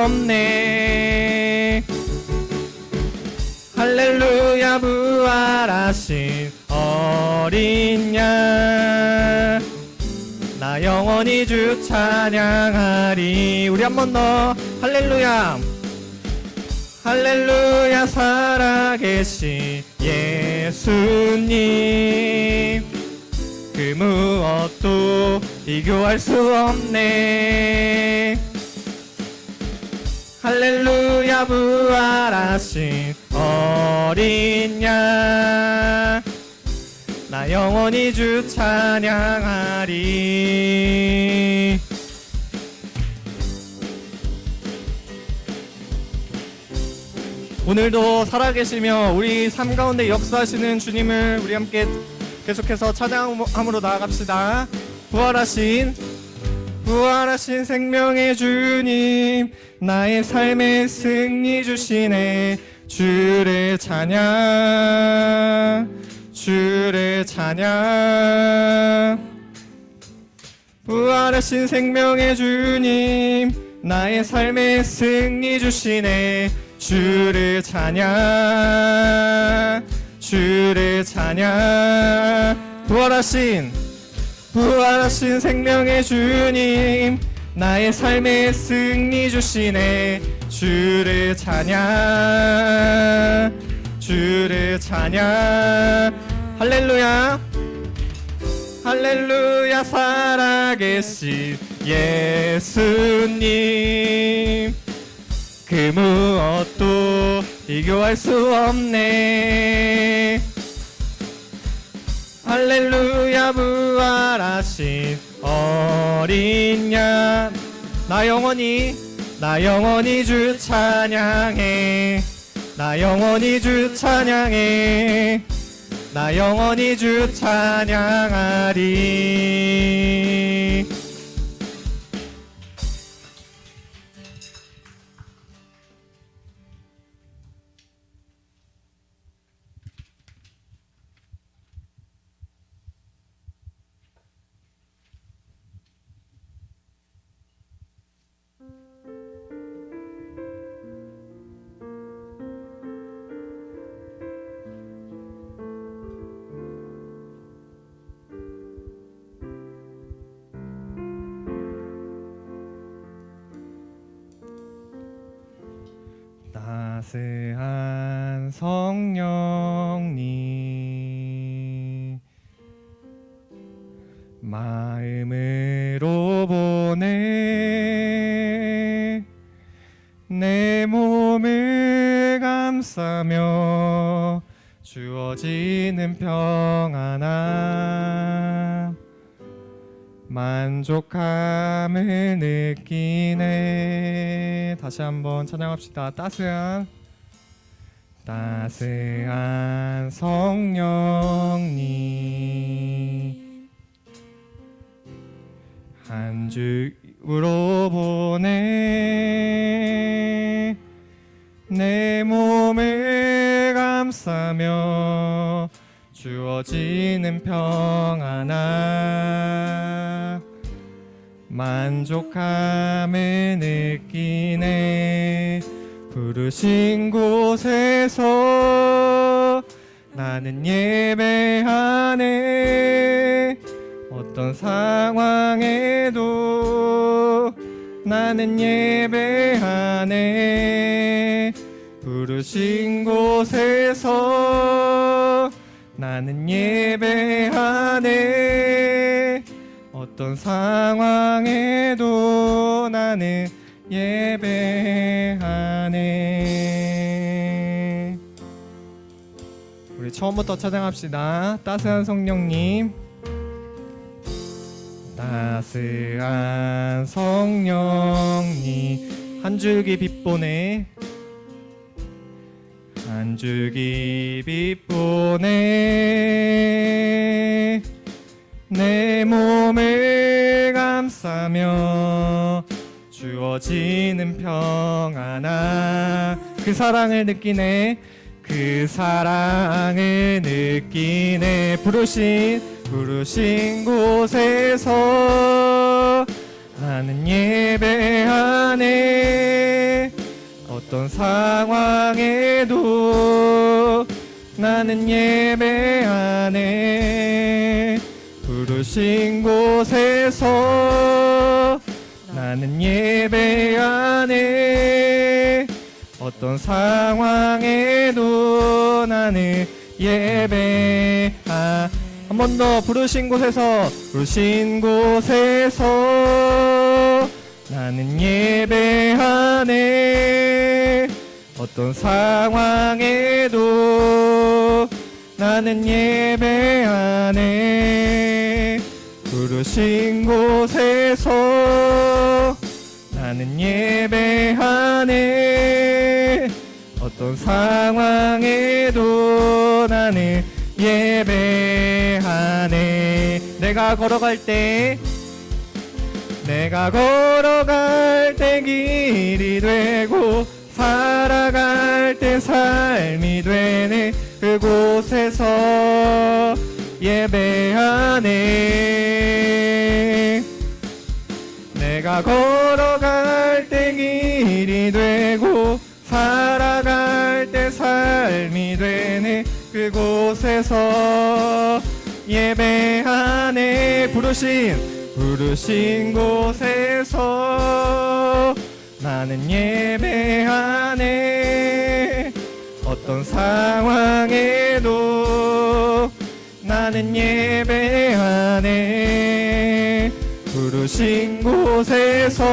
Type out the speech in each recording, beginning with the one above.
없네. 할렐루야 부활하신 어린 양, 나 영원히 주 찬양하리. 우리 한 번 더 할렐루야. 할렐루야 살아계신 예수님, 그 무엇도 비교할 수 없네. 할렐루야 부활하신 어린 양, 나 영원히 주 찬양하리. 오늘도 살아계시며 우리 삶 가운데 역사하시는 주님을 우리 함께 계속해서 찬양함으로 나아갑시다. 부활하신 생명의 주님, 나의 삶의 승리 주시네. 주를 찬양, 주를 찬양. 부활하신 생명의 주님, 나의 삶의 승리 주시네. 주를 찬양, 주를 찬양. 부활하신 생명의 주님, 나의 삶의 승리 주시네. 주를 찬양, 주를 찬양. 할렐루야, 할렐루야 살아계신 예수님, 그 무엇도 비교할 수 없네. 할렐루야 부활하신 어린 양, 나 영원히 주 찬양해. 나 영원히 주 찬양해. 나 영원히 주 찬양하리. 따스한 성령님, 마음으로 보내. 내 몸을 감싸며 주어지는 평안함, 만족함을 느끼네. 다시 한번 찬양합시다. 따스한 성령님, 한 주로 보내. 내 몸을 감싸며 주어지는 평안함, 만족함을 느끼네. 부르신 곳에서 나는 예배하네. 어떤 상황에도 나는 예배하네. 부르신 곳에서 나는 예배하네. 어떤 상황에도 나는 예배하네. 우리 처음부터 찬양합시다. 따스한 성령님, 따스한 성령님, 한 줄기 빛 보내. 한 줄기 빛 보내. 내 몸을 감싸며 주어지는 평안함, 그 사랑을 느끼네. 그 사랑을 느끼네. 부르신 곳에서 나는 예배하네. 어떤 상황에도 나는 예배하네. 부르신 곳에서 나는 예배하네. 어떤 상황에도 나는 예배하. 한 번 더. 부르신 곳에서 나는 예배하네. 어떤 상황에도 나는 예배하네. 부르신 곳에서 나는 예배하네. 어떤 상황에도 나는 예배하네. 내가 걸어갈 때 길이 되고 살아갈 때 삶이 되네. 그곳에서 예배하네. 내가 걸어갈 때 길이 되고 살아갈 때 삶이 되네. 그곳에서 예배하네. 부르신 곳에서 나는 예배하네. 어떤 상황에도 나는 예배하네. 부르신 곳에서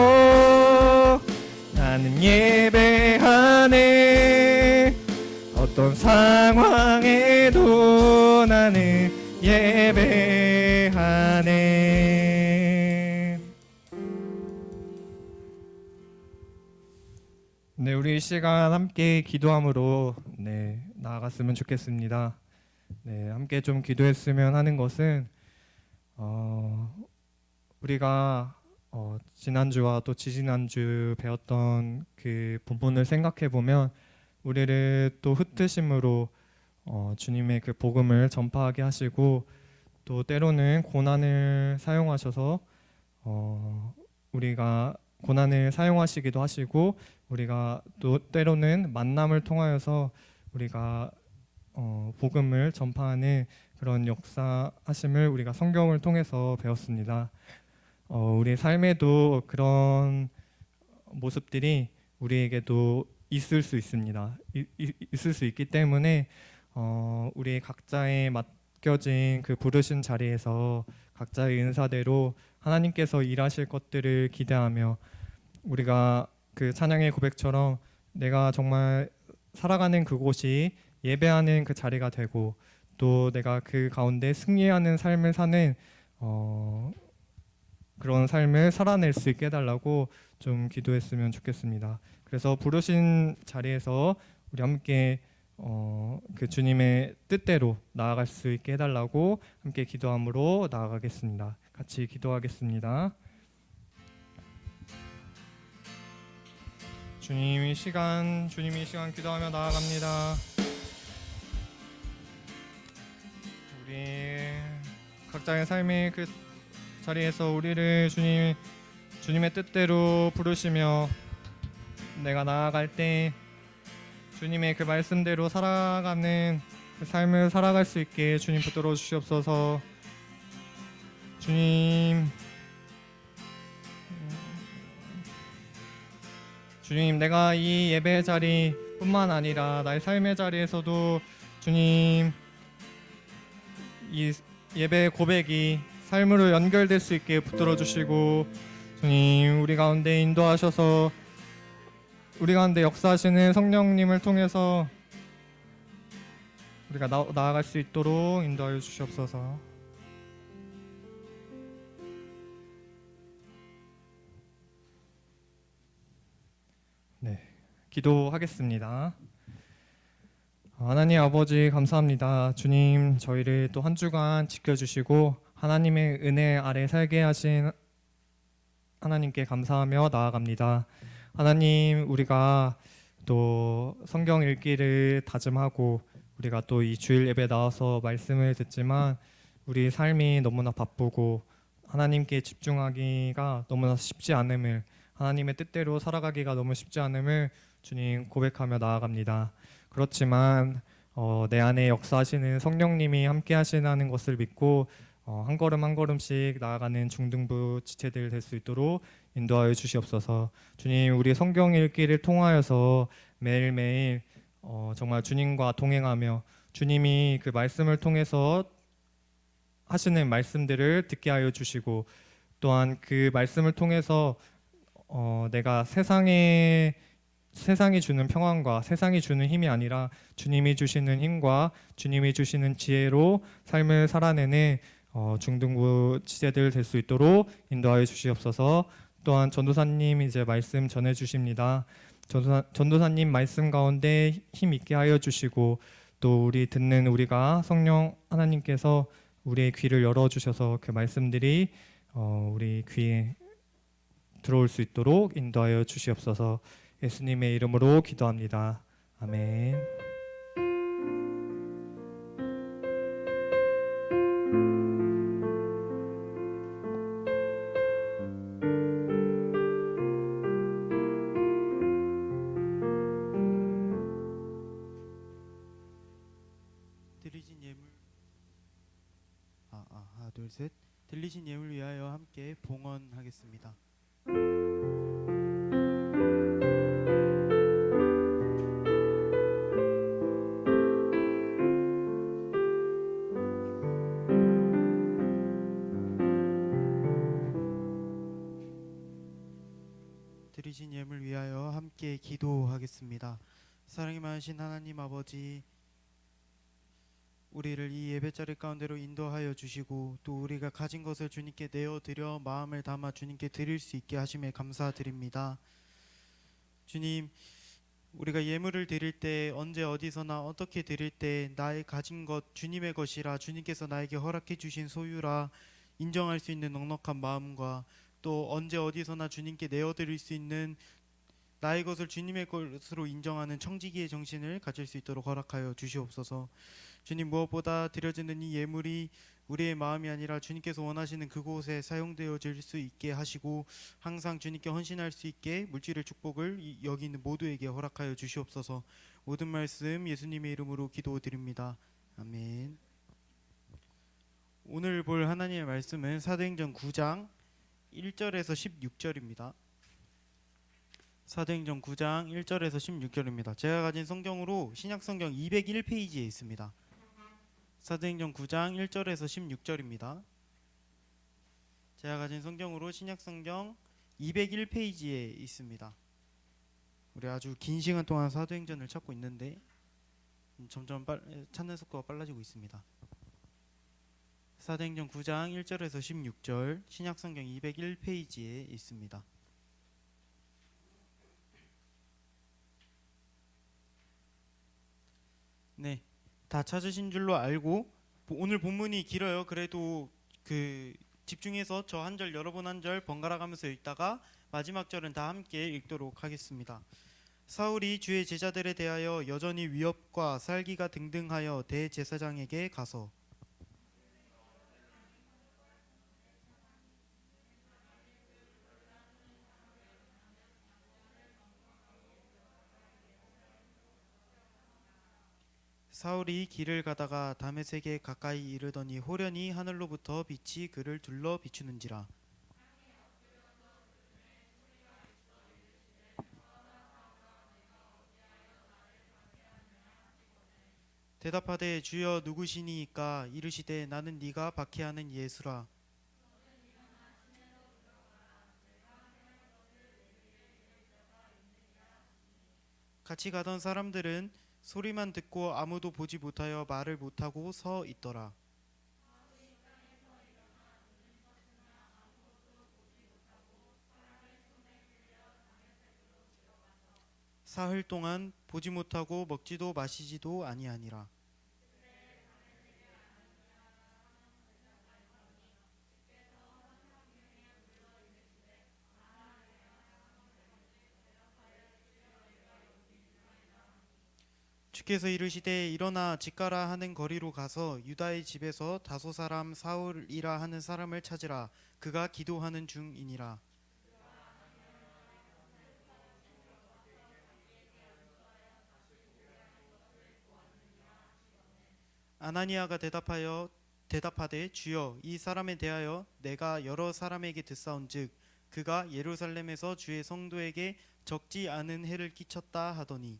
나는 예배하네. 어떤 상황에도 나는 예배하네. 네, 우리 이 시간 함께 기도함으로 나아갔으면 좋겠습니다. 네, 함께 좀 기도했으면 하는 것은 우리가 지난주와 또 지지난주 배웠던 그 본문을 생각해 보면 우리를 또 흩으심으로 주님의 그 복음을 전파하게 하시고 또 때로는 고난을 사용하셔서 우리가 고난을 사용하시기도 하시고 우리가 또 때로는 만남을 통하여서 우리가 복음을 전파하는 그런 역사하심을 우리가 성경을 통해서 배웠습니다. 우리 삶에도 그런 모습들이 우리에게도 있을 수 있습니다. 있을 수 있기 때문에 우리 각자의 맡겨진 그 부르신 자리에서 각자의 은사대로 하나님께서 일하실 것들을 기대하며 우리가 그 찬양의 고백처럼 내가 정말 살아가는 그곳이 예배하는 그 자리가 되고 또 내가 그 가운데 승리하는 삶을 사는 그런 삶을 살아낼 수 있게 해달라고 좀 기도했으면 좋겠습니다. 그래서 부르신 자리에서 우리 함께 그 주님의 뜻대로 나아갈 수 있게 해달라고 함께 기도함으로 나아가겠습니다. 같이 기도하겠습니다. 주님 이 시간 기도하며 나아갑니다. 우리 각자의 삶의 그 자리에서 우리를 주님의 뜻대로 부르시며 내가 나아갈 때 주님의 그 말씀대로 살아가는 그 삶을 살아갈 수 있게 주님 붙들어 주시옵소서. 주님 내가 이 예배 자리뿐만 아니라 나의 삶의 자리에서도 주님 이 예배 고백이 삶으로 연결될 수 있게 붙들어 주시고 주님 우리 가운데 인도하셔서 우리 가운데 역사하시는 성령님을 통해서 우리가 나아갈 수 있도록 인도하여 주시옵소서. 네, 기도하겠습니다. 하나님 아버지 감사합니다. 주님 저희를 또 한 주간 지켜주시고 하나님의 은혜 아래 살게 하신 하나님께 감사하며 나아갑니다. 하나님 우리가 또 성경 읽기를 다짐하고 우리가 또 이 주일 예배 나와서 말씀을 듣지만 우리 삶이 너무나 바쁘고 하나님께 집중하기가 너무나 쉽지 않음을 하나님의 뜻대로 살아가기가 너무 쉽지 않음을 주님 고백하며 나아갑니다. 그렇지만 내 안에 역사하시는 성령님이 함께 하시는 것을 믿고 한 걸음 한 걸음씩 나아가는 중등부 지체들 될 수 있도록 인도하여 주시옵소서. 주님, 우리 성경 읽기를 통하여서 매일매일 정말 주님과 동행하며 주님이 그 말씀을 통해서 하시는 말씀들을 듣게 하여 주시고, 또한 그 말씀을 통해서 내가 세상이 주는 평안과 세상이 주는 힘이 아니라 주님이 주시는 힘과 주님이 주시는 지혜로 삶을 살아내는 중등부 지체들 될 수 있도록 인도하여 주시옵소서. 또한 전도사님 이제 말씀 전해 주십니다. 전도사님 말씀 가운데 힘 있게 하여 주시고, 또 우리 듣는 우리가 성령 하나님께서 우리의 귀를 열어 주셔서 그 말씀들이 우리 귀에 들어올 수 있도록 인도하여 주시옵소서. 예수님의 이름으로 기도합니다. 아멘. 들리신 예물 하나 둘 셋. 들리신 예물 위하여 함께 봉헌하겠습니다. 드리신 예물 위하여 함께 기도하겠습니다. 사랑이 많으신 하나님 아버지, 우리를 이 예배자리 가운데로 인도하여 주시고 또 우리가 가진 것을 주님께 내어드려 마음을 담아 주님께 드릴 수 있게 하심에 감사드립니다. 주님, 우리가 예물을 드릴 때 언제 어디서나 어떻게 드릴 때 나의 가진 것 주님의 것이라, 주님께서 나에게 허락해 주신 소유라 인정할 수 있는 넉넉한 마음과, 또 언제 어디서나 주님께 내어드릴 수 있는 나의 것을 주님의 것으로 인정하는 청지기의 정신을 가질 수 있도록 허락하여 주시옵소서. 주님, 무엇보다 드려지는 이 예물이 우리의 마음이 아니라 주님께서 원하시는 그곳에 사용되어질 수 있게 하시고, 항상 주님께 헌신할 수 있게 물질의 축복을 여기 있는 모두에게 허락하여 주시옵소서. 모든 말씀 예수님의 이름으로 기도드립니다. 아멘. 오늘 볼 하나님의 말씀은 사도행전 9장 1절에서 16절입니다. 사도행전 9장 1절에서 16절입니다. 제가 가진 성경으로 신약성경 201페이지에 있습니다. 사도행전 9장 1절에서 16절입니다. 제가 가진 성경으로 신약성경 201페이지에 있습니다. 우리 아주 긴 시간 동안 사도행전을 찾고 있는데 점점 찾는 속도가 빨라지고 있습니다. 사도행전 9장 1절에서 16절 신약성경 201페이지에 있습니다. 네, 다 찾으신 줄로 알고, 오늘 본문이 길어요. 그래도 집중해서 저 한 절 여러분 한 절 번갈아 가면서 읽다가 마지막 절은 다 함께 읽도록 하겠습니다. 사울이 주의 제자들에 대하여 여전히 위협과 살기가 등등하여 대제사장에게 가서 사울이 길을 가다가 다메섹에 가까이 이르더니 호련히 하늘로부터 빛이 그를 둘러 비추는지라. 대답하되 주여 누구시니이까? 이르시되 나는 네가 박해하는 예수라. 같이 가던 사람들은 소리만 듣고 아무도 보지 못하여 말을 못하고 서 있더라. 사흘 동안 보지 못하고 먹지도 마시지도 아니하니라. 주께서 이르시되 일어나 집가라 하는 거리로 가서 유다의 집에서 다소 사람 사울이라 하는 사람을 찾으라. 그가 기도하는 중이니라. 아나니아가 대답하되 주여 이 사람에 대하여 내가 여러 사람에게 듣사온즉 그가 예루살렘에서 주의 성도에게 적지 않은 해를 끼쳤다 하더니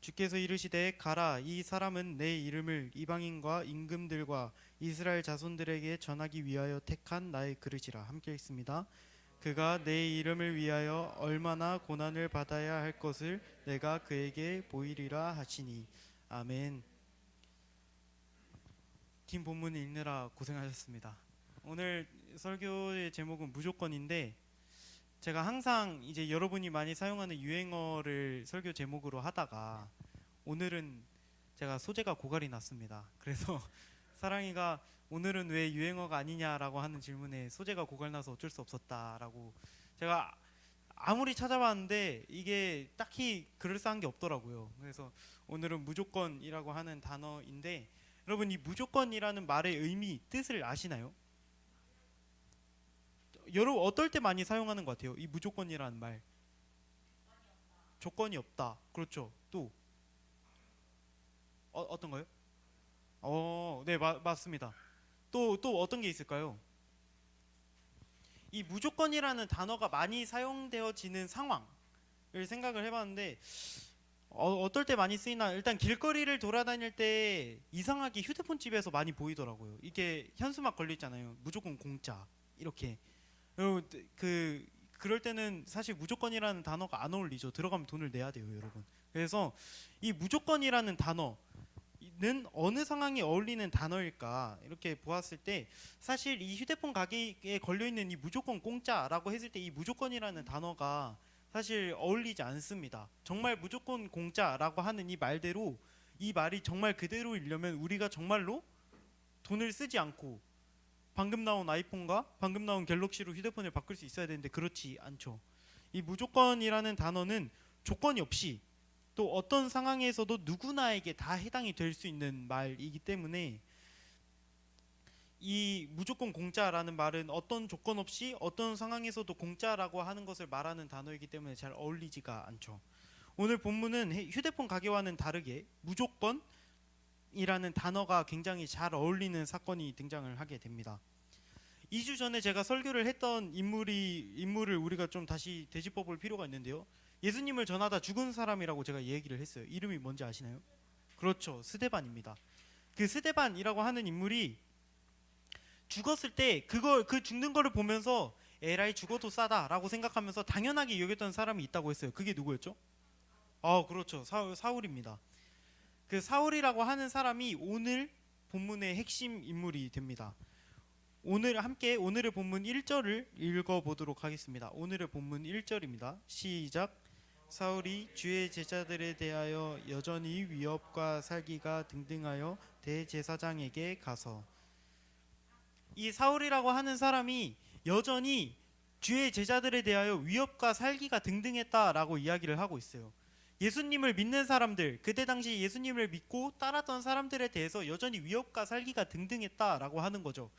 주께서 이르시되 가라 이 사람은 내 이름을 이방인과 임금들과 이스라엘 자손들에게 전하기 위하여 택한 나의 그릇이라. 함께 읽습니다. 그가 내 이름을 위하여 얼마나 고난을 받아야 할 것을 내가 그에게 보이리라 하시니. 아멘. 긴 본문 읽느라 고생하셨습니다. 오늘 설교의 제목은 무조건인데 제가 항상 이제 여러분이 많이 사용하는 유행어를 설교 제목으로 하다가 오늘은 제가 소재가 고갈이 났습니다. 그래서 사랑이가 오늘은 왜 유행어가 아니냐라고 하는 질문에 소재가 고갈나서 어쩔 수 없었다라고 제가 아무리 찾아봤는데 이게 딱히 그럴싸한 게 없더라고요. 그래서 오늘은 무조건이라고 하는 단어인데 여러분 이 무조건이라는 말의 의미, 뜻을 아시나요? 여러분 어떨 때 많이 사용하는 것 같아요? 이 무조건이라는 말. 조건이 없다. 그렇죠. 또 어떤 거요? 네, 맞습니다. 또 어떤 게 있을까요? 이 무조건이라는 단어가 많이 사용되어지는 상황을 생각을 해봤는데 어떨 때 많이 쓰이나. 일단 길거리를 돌아다닐 때 이상하게 휴대폰 집에서 많이 보이더라고요. 이게 현수막 걸려 있잖아요. 무조건 공짜 이렇게. 그럴 때는 사실 무조건이라는 단어가 안 어울리죠. 들어가면 돈을 내야 돼요, 여러분. 그래서 이 무조건이라는 단어는 어느 상황에 어울리는 단어일까 이렇게 보았을 때 사실 이 휴대폰 가게에 걸려 있는 이 무조건 공짜라고 했을 때 이 무조건이라는 단어가 사실 어울리지 않습니다. 정말 무조건 공짜라고 하는 이 말대로 이 말이 정말 그대로이려면 우리가 정말로 돈을 쓰지 않고 방금 나온 아이폰과 방금 나온 갤럭시로 휴대폰을 바꿀 수 있어야 되는데 그렇지 않죠. 이 무조건이라는 단어는 조건이 없이 또 어떤 상황에서도 누구나에게 다 해당이 될 수 있는 말이기 때문에 이 무조건 공짜라는 말은 어떤 조건 없이 어떤 상황에서도 공짜라고 하는 것을 말하는 단어이기 때문에 잘 어울리지가 않죠. 오늘 본문은 휴대폰 가게와는 다르게 무조건 이라는 단어가 굉장히 잘 어울리는 사건이 등장을 하게 됩니다. 2주 전에 제가 설교를 했던 인물을 우리가 좀 다시 되짚어 볼 필요가 있는데요. 예수님을 전하다 죽은 사람이라고 제가 얘기를 했어요. 이름이 뭔지 아시나요? 그렇죠. 스데반입니다. 그 스데반이라고 하는 인물이 죽었을 때 그 죽는 거를 보면서 에라이 죽어도 싸다라고 생각하면서 당연하게 여겼던 사람이 있다고 했어요. 그게 누구였죠? 그렇죠. 사울입니다. 그 사울이라고 하는 사람이 오늘 본문의 핵심 인물이 됩니다. 오늘의 본문 1절을 읽어보도록 하겠습니다. 오늘의 본문 1절입니다. 시작. 사울이 주의 제자들에 대하여 여전히 위협과 살기가 등등하여 대제사장에게 가서. 이 사울이라고 하는 사람이 여전히 주의 제자들에 대하여 위협과 살기가 등등했다라고 이야기를 하고 있어요. 예수님을 믿는 사람들, 그때 당시 예수님을 믿고 따랐던 사람들에 대해서 여전히 위협과 살기가 등등했다라고 하는 거죠.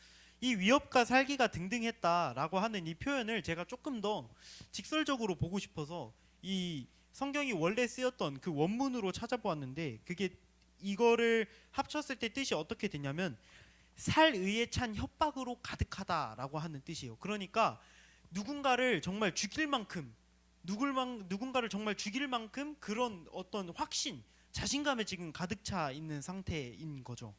이 위협과 살기가 등등했다라고 하는 이 표현을 제가 조금 더 직설적으로 보고 싶어서 이 성경이 원래 쓰였던 그 원문으로 찾아보았는데 그게 이거를 합쳤을 때 뜻이 어떻게 되냐면 살의에 찬 협박으로 가득하다라고 하는 뜻이에요. 그러니까 누군가를 정말 죽일 만큼 누군가를 정말 죽일 만큼 그런 어떤 확신, 자신감에 지금 가득 차 있는 상태인 거죠.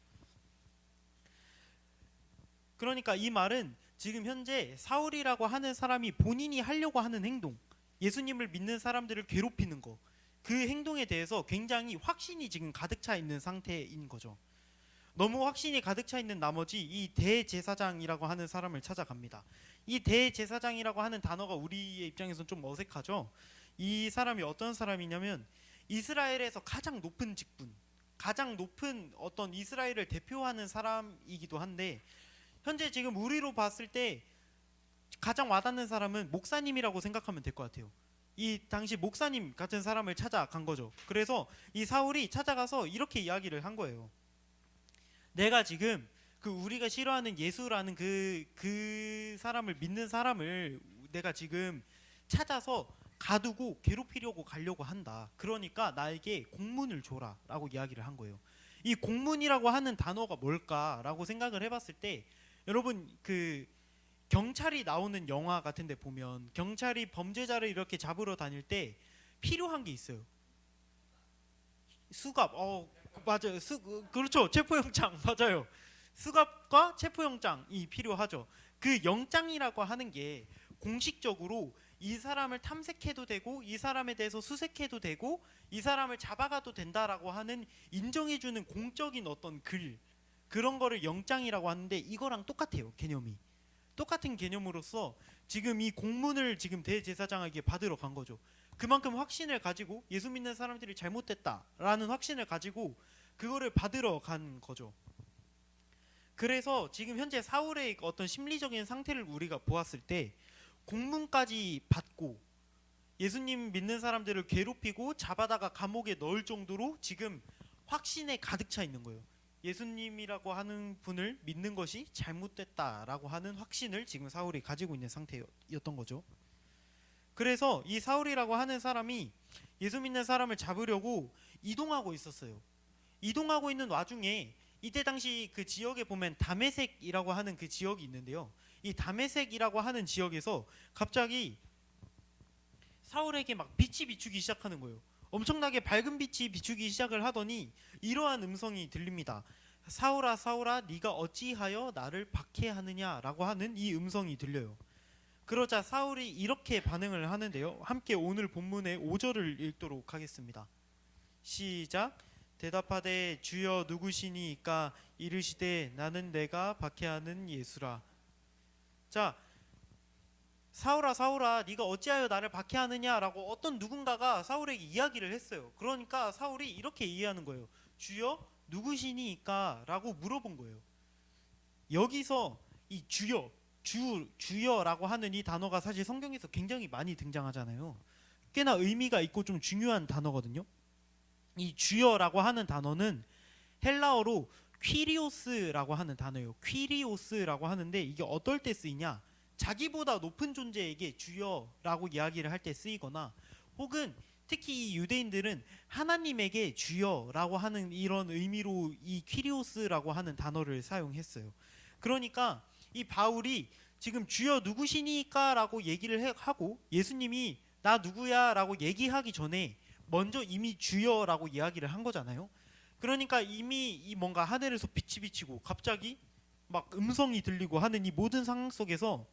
그러니까 이 말은 지금 현재 사울이라고 하는 사람이 본인이 하려고 하는 행동, 예수님을 믿는 사람들을 괴롭히는 거, 그 행동에 대해서 굉장히 확신이 지금 가득 차 있는 상태인 거죠. 너무 확신이 가득 차 있는 나머지 이 대제사장이라고 하는 사람을 찾아갑니다. 이 대제사장이라고 하는 단어가 우리의 입장에서는 좀 어색하죠. 이 사람이 어떤 사람이냐면 이스라엘에서 가장 높은 직분, 가장 높은 어떤 이스라엘을 대표하는 사람이기도 한데 현재 지금 우리로 봤을 때 가장 와닿는 사람은 목사님이라고 생각하면 될 것 같아요. 이 당시 목사님 같은 사람을 찾아간 거죠. 그래서 이 사울이 찾아가서 이렇게 이야기를 한 거예요. 내가 지금 그 우리가 싫어하는 예수라는 그 사람을 믿는 사람을 내가 지금 찾아서 가두고 괴롭히려고 가려고 한다. 그러니까 나에게 공문을 줘라라고 이야기를 한 거예요. 이 공문이라고 하는 단어가 뭘까라고 생각을 해봤을 때 여러분 그 경찰이 나오는 영화 같은데 보면 경찰이 범죄자를 이렇게 잡으러 다닐 때 필요한 게 있어요. 수갑, 맞아요. 그렇죠. 체포영장 맞아요. 수갑과 체포영장이 필요하죠. 그 영장이라고 하는 게 공식적으로 이 사람을 탐색해도 되고 이 사람에 대해서 수색해도 되고 이 사람을 잡아가도 된다라고 하는 인정해주는 공적인 어떤 글 그런 거를 영장이라고 하는데 이거랑 똑같아요. 개념이 똑같은 개념으로서 지금 이 공문을 지금 대제사장에게 받으러 간 거죠. 그만큼 확신을 가지고 예수 믿는 사람들이 잘못됐다라는 확신을 가지고 그거를 받으러 간 거죠. 그래서 지금 현재 사울의 어떤 심리적인 상태를 우리가 보았을 때 공문까지 받고 예수님 믿는 사람들을 괴롭히고 잡아다가 감옥에 넣을 정도로 지금 확신에 가득 차 있는 거예요. 예수님이라고 하는 분을 믿는 것이 잘못됐다라고 하는 확신을 지금 사울이 가지고 있는 상태였던 거죠. 그래서 이 사울이라고 하는 사람이 예수 믿는 사람을 잡으려고 이동하고 있었어요. 이동하고 있는 와중에 이때 당시 그 지역에 보면 다메섹이라고 하는 그 지역이 있는데요. 이 다메섹이라고 하는 지역에서 갑자기 사울에게 막 빛이 비추기 시작하는 거예요. 엄청나게 밝은 빛이 비추기 시작을 하더니 이러한 음성이 들립니다. 사울아 사울아 네가 어찌하여 나를 박해하느냐라고 하는 이 음성이 들려요. 그러자 사울이 이렇게 반응을 하는데요. 함께 오늘 본문의 5절을 읽도록 하겠습니다. 시작. 대답하되 주여 누구시니이까 이르시되 나는 내가 박해하는 예수라. 자, 사울아 사울아 네가 어찌하여 나를 박해하느냐라고 어떤 누군가가 사울에게 이야기를 했어요. 그러니까 사울이 이렇게 이해하는 거예요. 주여 누구시니까 라고 물어본 거예요. 여기서 이 주여라고 하는 이 단어가 사실 성경에서 굉장히 많이 등장하잖아요. 꽤나 의미가 있고 좀 중요한 단어거든요. 이 주여라고 하는 단어는 헬라어로 퀴리오스라고 하는 단어예요. 퀴리오스라고 하는데 이게 어떨 때 쓰이냐? 자기보다 높은 존재에게 주여라고 이야기를 할 때 쓰이거나 혹은 특히 이 유대인들은 하나님에게 주여라고 하는 이런 의미로 이 퀴리오스라고 하는 단어를 사용했어요. 그러니까 이 바울이 지금 주여 누구시니까 라고 얘기를 하고 예수님이 나 누구야 라고 얘기하기 전에 먼저 이미 주여라고 이야기를 한 거잖아요. 그러니까 이미 이 뭔가 하늘에서 빛이 비치고 갑자기 막 음성이 들리고 하는 이 모든 상황 속에서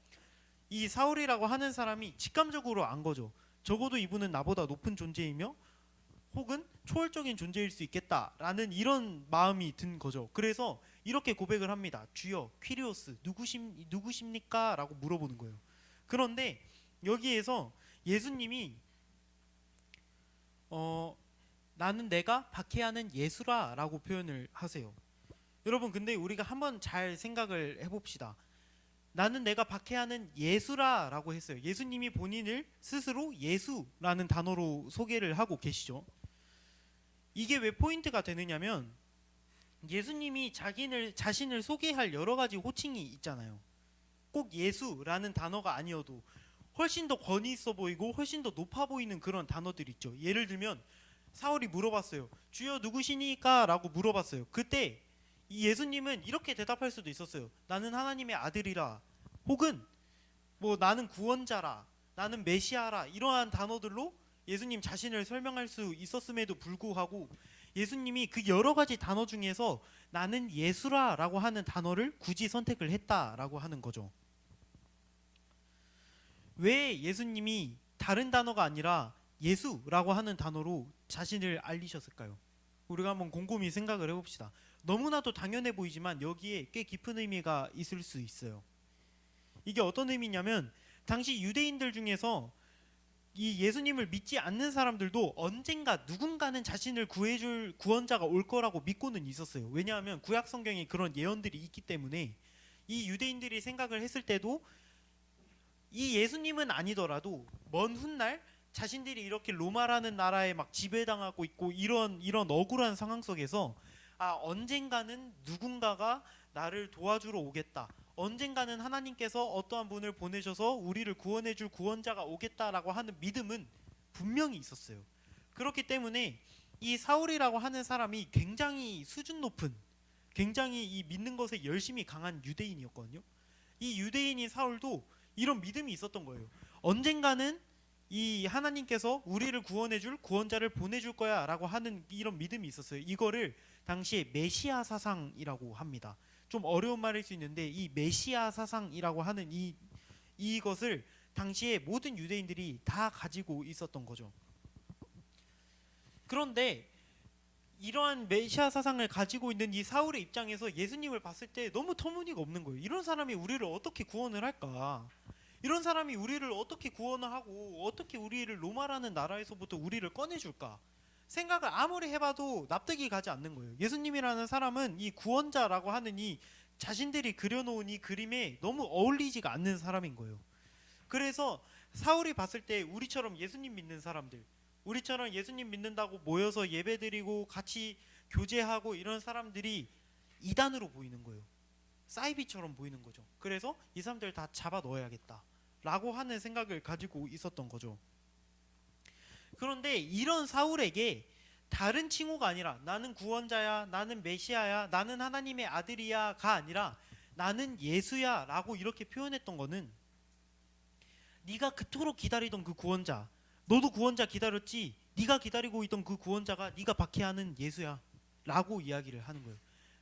이 사울이라고 하는 사람이 직감적으로 안 거죠. 적어도 이분은 나보다 높은 존재이며 혹은 초월적인 존재일 수 있겠다라는 이런 마음이 든 거죠. 그래서 이렇게 고백을 합니다. 주여 퀴리오스 누구십니까? 라고 물어보는 거예요. 그런데 여기에서 예수님이 나는 내가 박해하는 예수라 라고 표현을 하세요. 여러분 근데 우리가 한번 잘 생각을 해봅시다. 나는 내가 박해하는 예수라 라고 했어요. 예수님이 본인을 스스로 예수라는 단어로 소개를 하고 계시죠. 이게 왜 포인트가 되느냐면 예수님이 자신을 소개할 여러 가지 호칭이 있잖아요. 꼭 예수라는 단어가 아니어도 훨씬 더 권위 있어 보이고 훨씬 더 높아 보이는 그런 단어들 있죠. 예를 들면 사울이 물어봤어요. 주여 누구시니까? 라고 물어봤어요. 그때 이 예수님은 이렇게 대답할 수도 있었어요. 나는 하나님의 아들이라 혹은 뭐 나는 구원자라 나는 메시아라 이러한 단어들로 예수님 자신을 설명할 수 있었음에도 불구하고 예수님이 그 여러 가지 단어 중에서 나는 예수라 라고 하는 단어를 굳이 선택을 했다라고 하는 거죠. 왜 예수님이 다른 단어가 아니라 예수라고 하는 단어로 자신을 알리셨을까요? 우리가 한번 곰곰이 생각을 해봅시다. 너무나도 당연해 보이지만 여기에 꽤 깊은 의미가 있을 수 있어요. 이게 어떤 의미냐면 당시 유대인들 중에서 이 예수님을 믿지 않는 사람들도 언젠가 누군가는 자신을 구해줄 구원자가 올 거라고 믿고는 있었어요. 왜냐하면 구약 성경에 그런 예언들이 있기 때문에 이 유대인들이 생각을 했을 때도 이 예수님은 아니더라도 먼 훗날 자신들이 이렇게 로마라는 나라에 막 지배당하고 있고 이런 억울한 상황 속에서 언젠가는 누군가가 나를 도와주러 오겠다. 언젠가는 하나님께서 어떠한 분을 보내셔서 우리를 구원해 줄 구원자가 오겠다라고 하는 믿음은 분명히 있었어요. 그렇기 때문에 이 사울이라고 하는 사람이 굉장히 수준 높은, 굉장히 이 믿는 것에 열심히 강한 유대인이었거든요. 이 유대인인 사울도 이런 믿음이 있었던 거예요. 언젠가는 이 하나님께서 우리를 구원해 줄 구원자를 보내줄 거야 라고 하는 이런 믿음이 있었어요. 이거를 당시에 메시아 사상이라고 합니다. 좀 어려운 말일 수 있는데 이 메시아 사상이라고 하는 이것을 당시에 모든 유대인들이 다 가지고 있었던 거죠. 그런데 이러한 메시아 사상을 가지고 있는 이 사울의 입장에서 예수님을 봤을 때 너무 터무니가 없는 거예요. 이런 사람이 우리를 어떻게 구원을 할까? 이런 사람이 우리를 어떻게 구원을 하고 어떻게 우리를 로마라는 나라에서부터 우리를 꺼내줄까? 생각을 아무리 해봐도 납득이 가지 않는 거예요. 예수님이라는 사람은 이 구원자라고 하는 이 자신들이 그려놓은 이 그림에 너무 어울리지가 않는 사람인 거예요. 그래서 사울이 봤을 때 우리처럼 예수님 믿는 사람들, 우리처럼 예수님 믿는다고 모여서 예배드리고 같이 교제하고 이런 사람들이 이단으로 보이는 거예요. 사이비처럼 보이는 거죠. 그래서 이 사람들 다 잡아 넣어야겠다 라고 하는 생각을 가지고 있었던 거죠. 그런데 이런 사울에게 다른 칭호가 아니라 나는 구원자야, 나는 메시아야, 나는 하나님의 아들이야가 아니라 나는 예수야 라고 이렇게 표현했던 거는 네가 그토록 기다리던 그 구원자, 너도 구원자 기다렸지, 네가 기다리고 있던 그 구원자가 네가 박해하는 예수야 라고 이야기를 하는 거예요.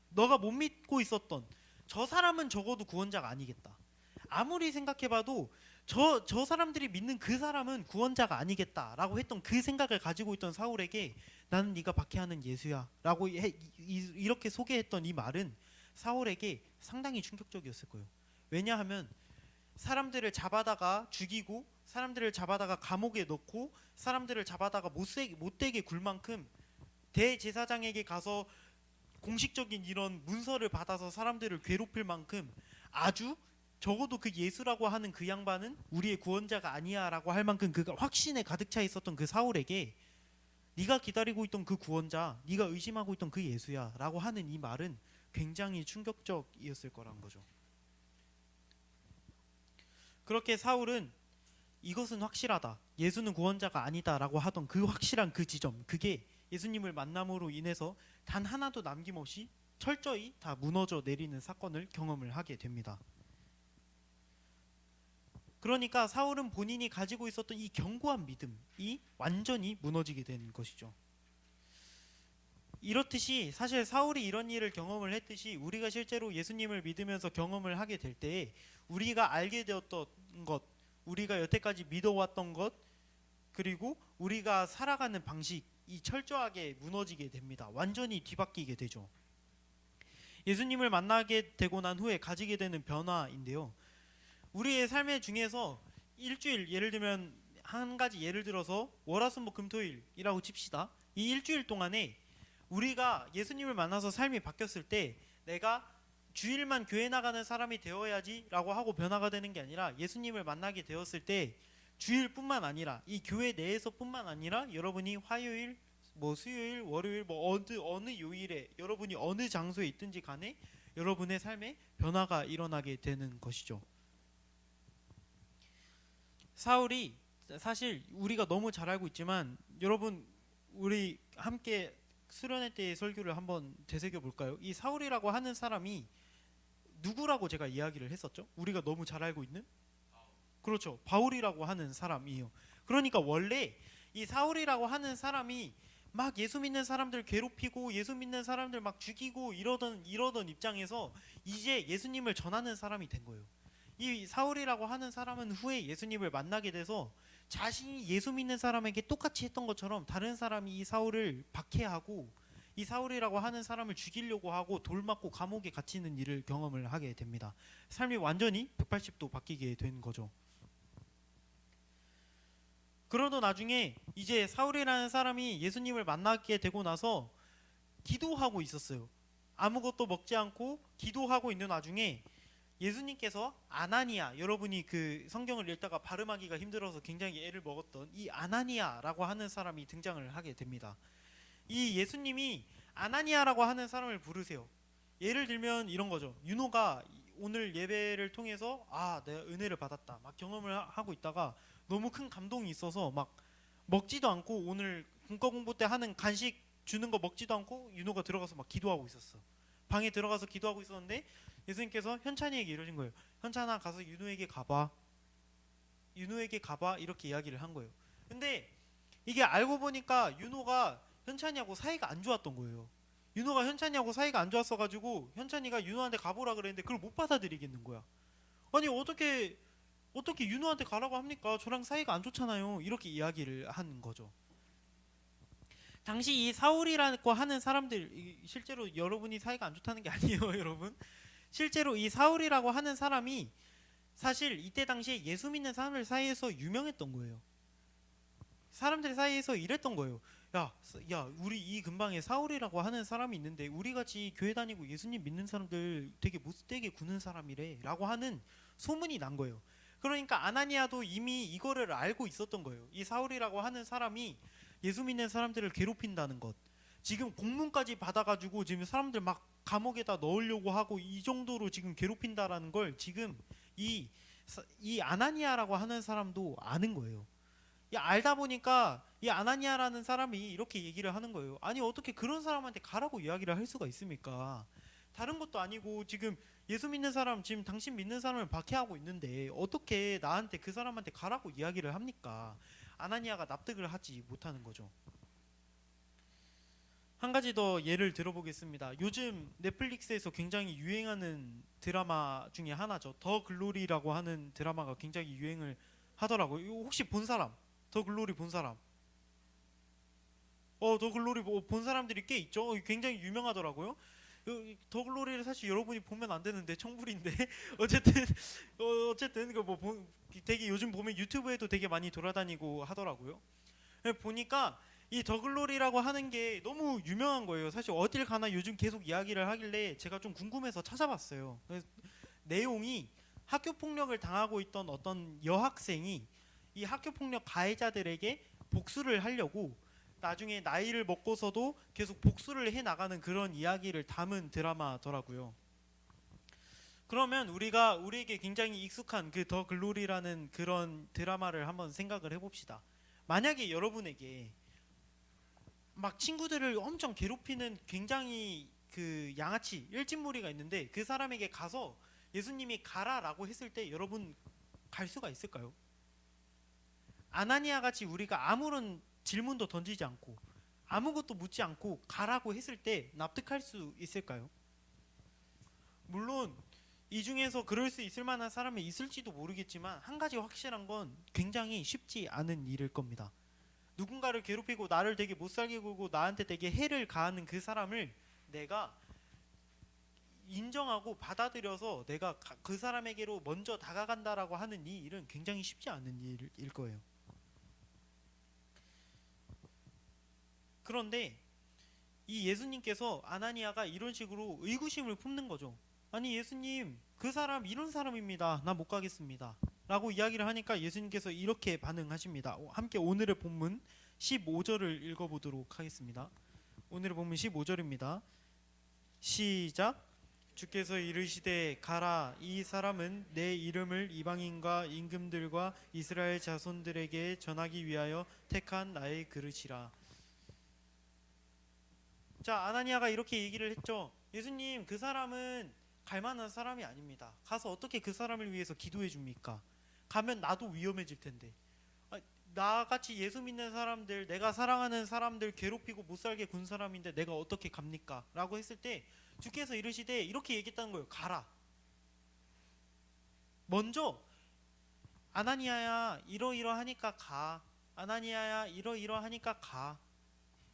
너가 못 믿고 있었던 저 사람은 적어도 구원자가 아니겠다. 아무리 생각해봐도 저 사람들이 믿는 그 사람은 구원자가 아니겠다라고 했던 그 생각을 가지고 있던 사울에게 나는 네가 박해하는 예수야 라고 이렇게 소개했던 이 말은 사울에게 상당히 충격적이었을 거예요. 왜냐하면 사람들을 잡아다가 죽이고 사람들을 잡아다가 감옥에 넣고 사람들을 잡아다가 못되게 굴 만큼 대제사장에게 가서 공식적인 이런 문서를 받아서 사람들을 괴롭힐 만큼 아주 적어도 그 예수라고 하는 그 양반은 우리의 구원자가 아니야 라고 할 만큼 그 확신에 가득 차 있었던 그 사울에게 네가 기다리고 있던 그 구원자, 네가 의심하고 있던 그 예수야 라고 하는 이 말은 굉장히 충격적이었을 거란 거죠. 그렇게 사울은 이것은 확실하다, 예수는 구원자가 아니다 라고 하던 그 확실한 그 지점, 그게 예수님을 만남으로 인해서 단 하나도 남김없이 철저히 다 무너져 내리는 사건을 경험을 하게 됩니다. 그러니까 사울은 본인이 가지고 있었던 이 견고한 믿음이 완전히 무너지게 된 것이죠. 이렇듯이 사실 사울이 이런 일을 경험을 했듯이 우리가 실제로 예수님을 믿으면서 경험을 하게 될 때 우리가 알게 되었던 것, 우리가 여태까지 믿어왔던 것, 그리고 우리가 살아가는 방식이 철저하게 무너지게 됩니다. 완전히 뒤바뀌게 되죠. 예수님을 만나게 되고 난 후에 가지게 되는 변화인데요. 우리의 삶의 중에서 일주일, 예를 들면 한 가지 예를 들어서 월화수목금토일이라고 칩시다. 이 일주일 동안에 우리가 예수님을 만나서 삶이 바뀌었을 때 내가 주일만 교회 나가는 사람이 되어야지 라고 하고 변화가 되는 게 아니라 예수님을 만나게 되었을 때 주일뿐만 아니라 이 교회 내에서뿐만 아니라 여러분이 화요일, 수요일, 월요일, 어느 요일에 여러분이 어느 장소에 있든지 간에 여러분의 삶에 변화가 일어나게 되는 것이죠. 사울이 사실 우리가 너무 잘 알고 있지만 여러분 우리 함께 수련회 때의 설교를 한번 되새겨 볼까요? 이 사울이라고 하는 사람이 누구라고 제가 이야기를 했었죠? 우리가 너무 잘 알고 있는? 그렇죠. 바울이라고 하는 사람이에요. 그러니까 원래 이 사울이라고 하는 사람이 막 예수 믿는 사람들 괴롭히고 예수 믿는 사람들 막 죽이고 이러던 입장에서 이제 예수님을 전하는 사람이 된 거예요. 이 사울이라고 하는 사람은 후에 예수님을 만나게 돼서 자신이 예수 믿는 사람에게 똑같이 했던 것처럼 다른 사람이 이 사울을 박해하고 이 사울이라고 하는 사람을 죽이려고 하고 돌 맞고 감옥에 갇히는 일을 경험을 하게 됩니다. 삶이 완전히 180도 바뀌게 된 거죠. 그러던 나중에 이제 사울이라는 사람이 예수님을 만나게 되고 나서 기도하고 있었어요. 아무것도 먹지 않고 기도하고 있는 와중에 예수님께서 아나니아, 여러분이 그 성경을 읽다가 발음하기가 힘들어서 굉장히 애를 먹었던 이 아나니아라고 하는 사람이 등장을 하게 됩니다. 이 예수님이 아나니아라고 하는 사람을 부르세요. 예를 들면 이런 거죠. 윤호가 오늘 예배를 통해서 내가 은혜를 받았다 막 경험을 하고 있다가 너무 큰 감동이 있어서 막 먹지도 않고 오늘 문과 공부 때 하는 간식 주는 거 먹지도 않고 윤호가 들어가서 막 기도하고 있었어. 방에 들어가서 기도하고 있었는데 예수님께서 현찬이에게 이러신 거예요. 현찬아 가서 윤호에게 가봐. 윤호에게 가봐 이렇게 이야기를 한 거예요. 근데 이게 알고 보니까 윤호가 현찬이하고 사이가 안 좋았던 거예요. 윤호가 현찬이하고 사이가 안 좋았어가지고 현찬이가 윤호한테 가보라 그랬는데 그걸 못 받아들이겠는 거야. 아니 어떻게 윤호한테 가라고 합니까? 저랑 사이가 안 좋잖아요. 이렇게 이야기를 하는 거죠. 당시 이 사울이라고 하는 사람들 실제로 여러분이 사이가 안 좋다는 게 아니에요, 여러분. 실제로 이 사울이라고 하는 사람이 사실 이때 당시에 예수 믿는 사람들 사이에서 유명했던 거예요. 사람들 사이에서 이랬던 거예요. 야, 우리 이 근방에 사울이라고 하는 사람이 있는데 우리 같이 교회 다니고 예수님 믿는 사람들 되게 못되게 구는 사람이래라고 하는 소문이 난 거예요. 그러니까 아나니아도 이미 이거를 알고 있었던 거예요. 이 사울이라고 하는 사람이 예수 믿는 사람들을 괴롭힌다는 것. 지금 공문까지 받아가지고 지금 사람들 막 감옥에다 넣으려고 하고 이 정도로 지금 괴롭힌다라는 걸 지금 이 아나니아라고 하는 사람도 아는 거예요. 알다 보니까 이 아나니아라는 사람이 이렇게 얘기를 하는 거예요. 아니 어떻게 그런 사람한테 가라고 이야기를 할 수가 있습니까? 다른 것도 아니고 지금 예수 믿는 사람 지금 당신 믿는 사람을 박해하고 있는데 어떻게 나한테 그 사람한테 가라고 이야기를 합니까? 아나니아가 납득을 하지 못하는 거죠. 한 가지 더 예를 들어보겠습니다. 요즘 넷플릭스에서 굉장히 유행하는 드라마 중에 하나죠. 더 글로리라고 하는 드라마가 굉장히 유행을 하더라고요. 이거 혹시 본 사람? 더 글로리 본 사람? 더 글로리 본 사람들이 꽤 있죠. 굉장히 유명하더라고요. 더 글로리를 사실 여러분이 보면 안 되는데 청불인데 어쨌든 되게 요즘 보면 유튜브에도 되게 많이 돌아다니고 하더라고요. 보니까 이 더 글로리라고 하는 게 너무 유명한 거예요. 사실 어딜 가나 요즘 계속 이야기를 하길래 제가 좀 궁금해서 찾아봤어요. 그래서 내용이 학교 폭력을 당하고 있던 어떤 여학생이 이 학교 폭력 가해자들에게 복수를 하려고 나중에 나이를 먹고서도 계속 복수를 해 나가는 그런 이야기를 담은 드라마더라고요. 그러면 우리에게 굉장히 익숙한 그 더 글로리라는 그런 드라마를 한번 생각을 해봅시다. 만약에 여러분에게 막 친구들을 엄청 괴롭히는 굉장히 그 양아치 일진무리가 있는데 그 사람에게 가서 예수님이 가라라고 했을 때 여러분 갈 수가 있을까요? 아나니아 같이 우리가 아무런 질문도 던지지 않고 아무것도 묻지 않고 가라고 했을 때 납득할 수 있을까요? 물론 이 중에서 그럴 수 있을 만한 사람이 있을지도 모르겠지만 한 가지 확실한 건 굉장히 쉽지 않은 일일 겁니다. 누군가를 괴롭히고 나를 되게 못살게 굴고 나한테 되게 해를 가하는 그 사람을 내가 인정하고 받아들여서 내가 그 사람에게로 먼저 다가간다라고 하는 이 일은 굉장히 쉽지 않은 일일 거예요. 그런데 이 예수님께서 아나니아가 이런 식으로 의구심을 품는 거죠. 아니 예수님 그 사람 이런 사람입니다. 나 못 가겠습니다. 라고 이야기를 하니까 예수님께서 이렇게 반응하십니다. 함께 오늘의 본문 15절을 읽어보도록 하겠습니다. 오늘의 본문 15절입니다. 시작. 주께서 이르시되 가라 이 사람은 내 이름을 이방인과 임금들과 이스라엘 자손들에게 전하기 위하여 택한 나의 그릇이라. 자, 아나니아가 이렇게 얘기를 했죠. 예수님 그 사람은 갈만한 사람이 아닙니다. 가서 어떻게 그 사람을 위해서 기도해 줍니까? 가면 나도 위험해질 텐데. 나같이 예수 믿는 사람들, 내가 사랑하는 사람들 괴롭히고 못살게 군 사람인데 내가 어떻게 갑니까? 라고 했을 때 주께서 이르시되 이렇게 얘기했다는 거예요. 가라. 먼저 아나니아야 이러이러하니까 가. 아나니아야 이러이러하니까 가.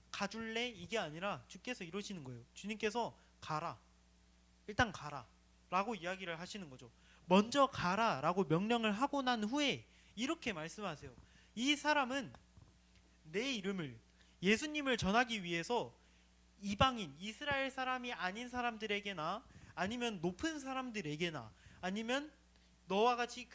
가줄래? 이게 아니라 주께서 이러시는 거예요. 주님께서 가라. 일단 가라. 라고 이야기를 하시는 거죠. 먼저 가라 라고 명령을 하고 난 후에 이렇게 말씀하세요. 이 사람은 내 이름을 예수님을 전하기 위해서 이방인 이스라엘 사람이 아닌 사람들에게나 아니면 높은 사람들에게나 아니면 너와 같이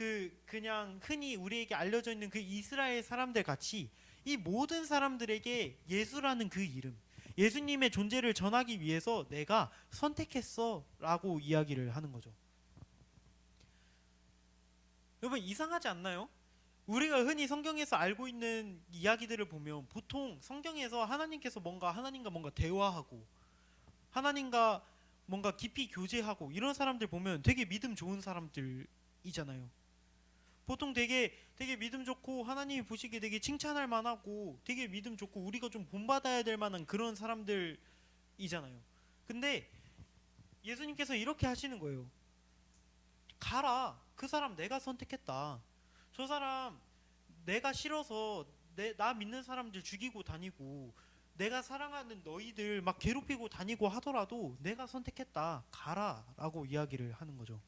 그냥 흔히 우리에게 알려져 있는 그 이스라엘 사람들 같이 이 모든 사람들에게 예수라는 그 이름 예수님의 존재를 전하기 위해서 내가 선택했어 라고 이야기를 하는 거죠. 여러분 이상하지 않나요? 우리가 흔히 성경에서 알고 있는 이야기들을 보면 보통 성경에서 하나님께서 하나님과 뭔가 대화하고 하나님과 뭔가 깊이 교제하고 이런 사람들 보면 되게 믿음 좋은 사람들이잖아요. 보통 되게 믿음 좋고 하나님이 보시기에 되게 칭찬할 만하고 되게 믿음 좋고 우리가 좀 본받아야 될 만한 그런 사람들이잖아요. 근데 예수님께서 이렇게 하시는 거예요. 가라. 그 사람 내가 선택했다. 저 사람 내가 싫어서 나 믿는 사람들 죽이고 다니고 내가 사랑하는 너희들 막 괴롭히고 다니고 하더라도 내가 선택했다. 가라. 라고 이야기를 하는 거죠.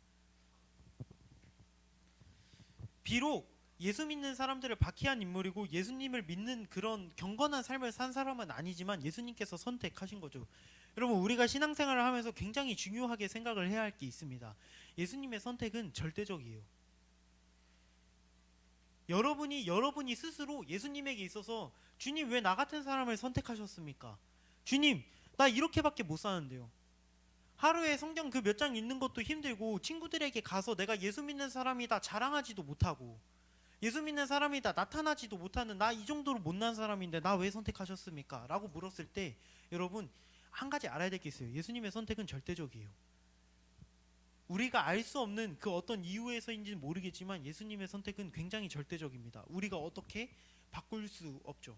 비록 예수 믿는 사람들을 박해한 인물이고 예수님을 믿는 그런 경건한 삶을 산 사람은 아니지만 예수님께서 선택하신 거죠. 여러분 우리가 신앙생활을 하면서 굉장히 중요하게 생각을 해야 할 게 있습니다. 예수님의 선택은 절대적이에요. 여러분이 스스로 예수님에게 있어서 주님 왜 나 같은 사람을 선택하셨습니까? 주님 나 이렇게밖에 못 사는데요. 하루에 성경 그 몇 장 읽는 것도 힘들고 친구들에게 가서 내가 예수 믿는 사람이다 자랑하지도 못하고 예수 믿는 사람이다 나타나지도 못하는 나 이 정도로 못난 사람인데 나 왜 선택하셨습니까? 라고 물었을 때 여러분 한 가지 알아야 될 게 있어요. 예수님의 선택은 절대적이에요. 우리가 알 수 없는 그 어떤 이유에서인지는 모르겠지만 예수님의 선택은 굉장히 절대적입니다. 우리가 어떻게 바꿀 수 없죠.